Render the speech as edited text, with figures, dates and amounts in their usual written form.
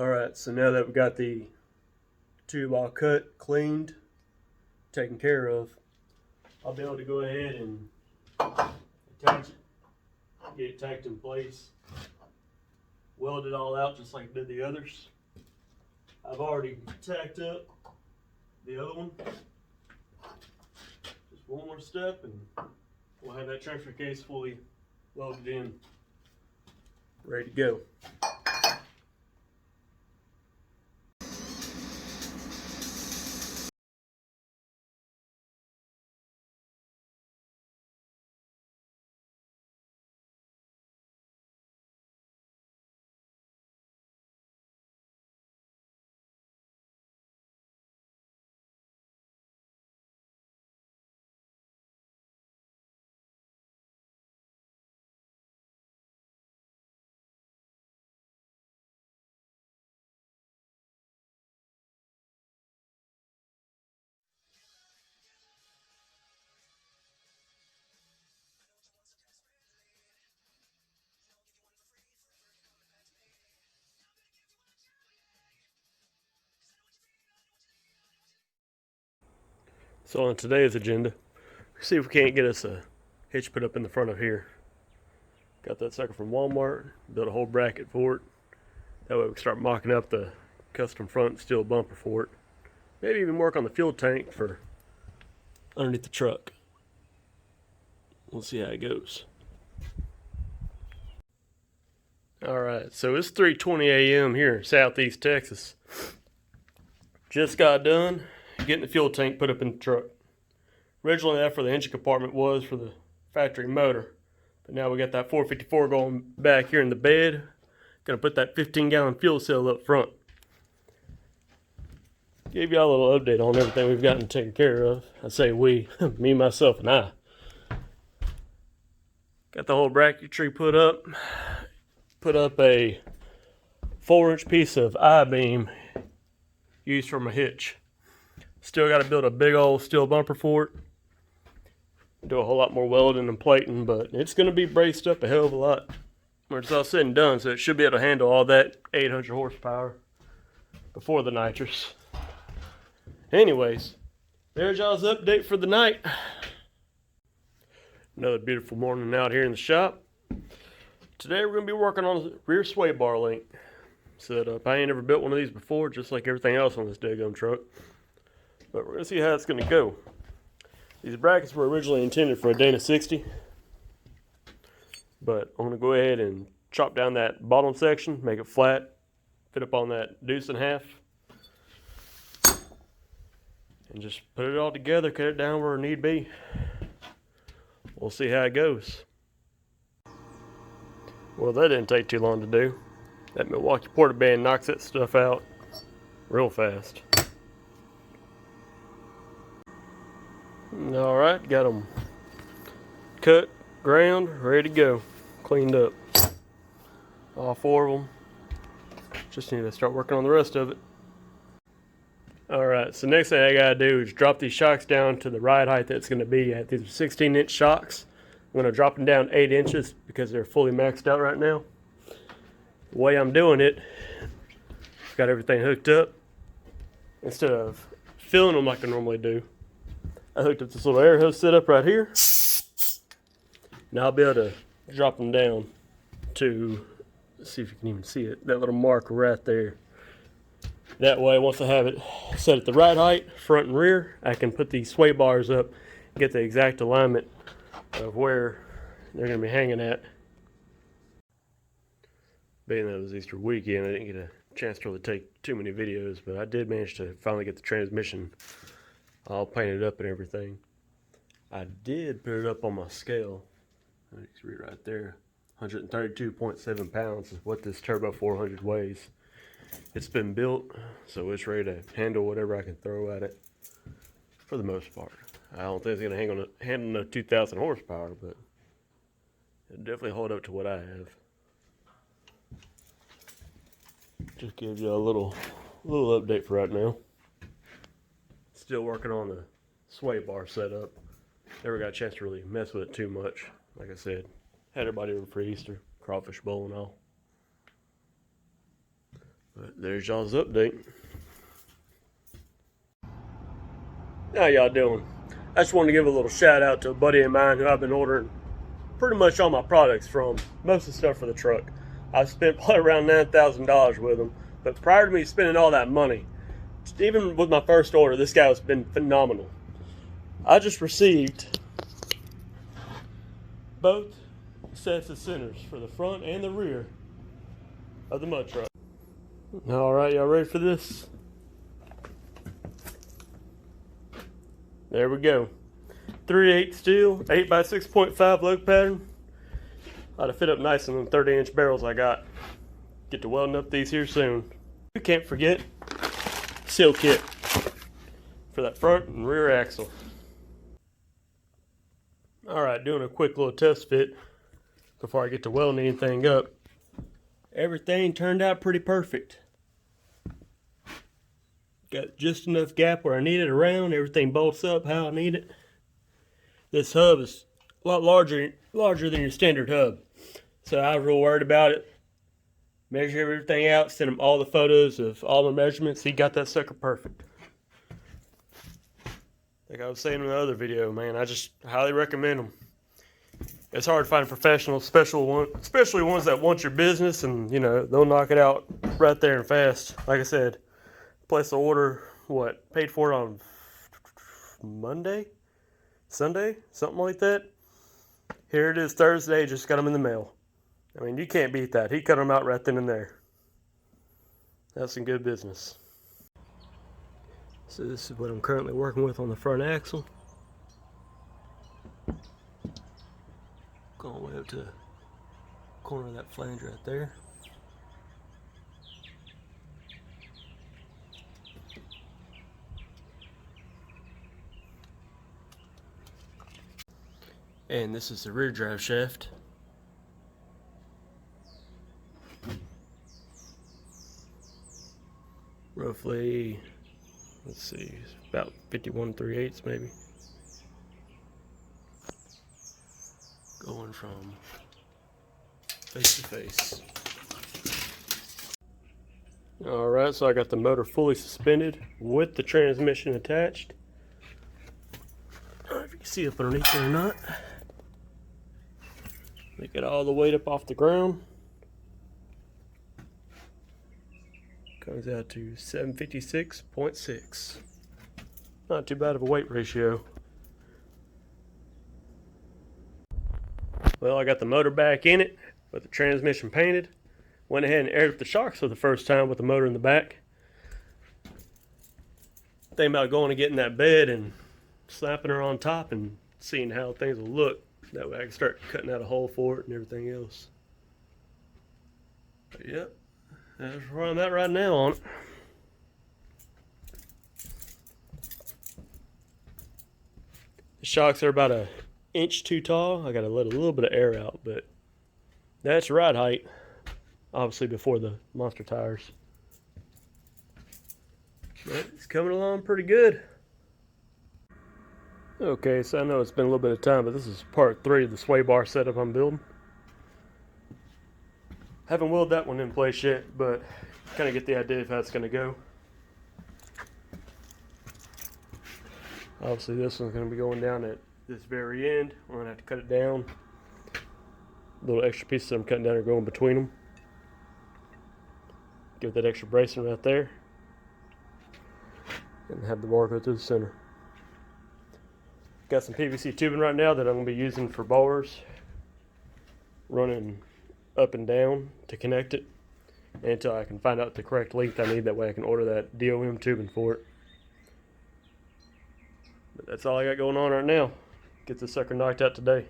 Alright, so now that we got the tube all cut, cleaned, taken care of, I'll be able to go ahead and attach it, get it tacked in place, weld it all out just like I did the others. I've already tacked up the other one. Just one more step and we'll have that transfer case fully loaded in, ready to go. So on today's agenda, see if we can't get us a hitch put up in the front of here. Got that sucker from Walmart, built a whole bracket for it. That way we can start mocking up the custom front steel bumper for it. Maybe even work on the fuel tank for underneath the truck. We'll see how it goes. Alright, so it's 3:20 a.m. here in Southeast Texas. Just got done getting the fuel tank put up in the truck. Originally that's where the engine compartment was for the factory motor. But now we got that 454 going back here in the bed. Gonna put that 15-gallon fuel cell up front. Give y'all a little update on everything we've gotten taken care of. I say we, me, myself, and I. Got the whole bracketry put up. Put up a 4-inch piece of I-beam used for my hitch. Still got to build a big old steel bumper for it. Do a whole lot more welding and plating, but it's going to be braced up a hell of a lot when it's all said and done, so it should be able to handle all that 800 horsepower before the nitrous. Anyways, there's y'all's update for the night. Another beautiful morning out here in the shop. Today we're going to be working on the rear sway bar link setup. I ain't never built one of these before, just like everything else on this daggone truck. But we're going to see how it's going to go. These brackets were originally intended for a Dana 60. But I'm going to go ahead and chop down that bottom section, make it flat, fit up on that deuce and half. And just put it all together, cut it down where it need be. We'll see how it goes. Well, that didn't take too long to do. That Milwaukee porta band knocks that stuff out real fast. Alright, got them cut, ground, ready to go. Cleaned up. All 4 of them. Just need to start working on the rest of it. Alright, so next thing I gotta do is drop these shocks down to the ride height that's gonna be at. These are 16-inch shocks. I'm gonna drop them down 8 inches because they're fully maxed out right now. The way I'm doing it, got everything hooked up. Instead of filling them like I normally do, I hooked up this little air hose setup right here. Now I'll be able to drop them down to, let's see if you can even see it, that little marker right there. That way, once I have it set at the right height, front and rear, I can put these sway bars up, get the exact alignment of where they're going to be hanging at. Being that it was Easter weekend, I didn't get a chance to really take too many videos, but I did manage to finally get the transmission all painted up and everything. I did put it up on my scale. You can read right there. 132.7 pounds is what this Turbo 400 weighs. It's been built, so it's ready to handle whatever I can throw at it for the most part. I don't think it's going to handle no 2,000 horsepower, but it'll definitely hold up to what I have. Just give you a little update for right now. Still working on the sway bar setup. Never got a chance to really mess with it too much. Like I said, had everybody over for Easter, crawfish bowl and all. But there's y'all's update. How y'all doing? I just wanted to give a little shout out to a buddy of mine who I've been ordering pretty much all my products from, most of the stuff for the truck. I've spent probably around $9,000 with him, but prior to me spending all that money, even with my first order, this guy has been phenomenal. I just received both sets of centers for the front and the rear of the mud truck. All right, y'all ready for this? There we go. 3/8 steel, 8x6.5 lug pattern. Ought to fit up nice in them 30-inch barrels I got. Get to welding up these here soon. You can't forget seal kit for that front and rear axle. Alright, doing a quick little test fit before I get to welding anything up. Everything turned out pretty perfect. Got just enough gap where I need it around. Everything bolts up how I need it. This hub is a lot larger than your standard hub. So I was real worried about it. Measure everything out, sent him all the photos of all the measurements. He got that sucker perfect. Like I was saying in the other video, man, I just highly recommend them. It's hard to find a professional, especially ones that want your business, and you know they'll knock it out right there and fast. Like I said, placed the order, paid for it on Monday, Sunday, something like that. Here it is Thursday, just got them in the mail. I mean, you can't beat that. He cut them out right then and there. That's some good business. So this is what I'm currently working with on the front axle. Going all the way up to the corner of that flange right there. And this is the rear drive shaft. Roughly, let's see, about 51 3/8 maybe. Going from face to face. Alright, so I got the motor fully suspended with the transmission attached. I don't know if you can see up underneath there or not. They get all the weight up off the ground. Comes out to 756.6. Not too bad of a weight ratio. Well, I got the motor back in it with the transmission painted. Went ahead and aired up the shocks for the first time with the motor in the back. Thinking about going and getting that bed and slapping her on top and seeing how things will look. That way I can start cutting out a hole for it and everything else. But yep, that's where I'm at right now on it. The shocks are about an inch too tall. I gotta let a little bit of air out, but that's ride height. Obviously before the monster tires. But it's coming along pretty good. Okay, so I know it's been a little bit of time, but this is part 3 of the sway bar setup I'm building. Haven't welded that one in place yet, but kind of get the idea of how it's going to go. Obviously this one's going to be going down at this very end. I'm going to have to cut it down. Little extra pieces that I'm cutting down are going between them. Give that extra bracing right there. And have the bar go through the center. Got some PVC tubing right now that I'm going to be using for bars, running up and down to connect it until I can find out the correct length I need. That way I can order that DOM tubing for it. But that's all I got going on right now. Get this sucker knocked out today.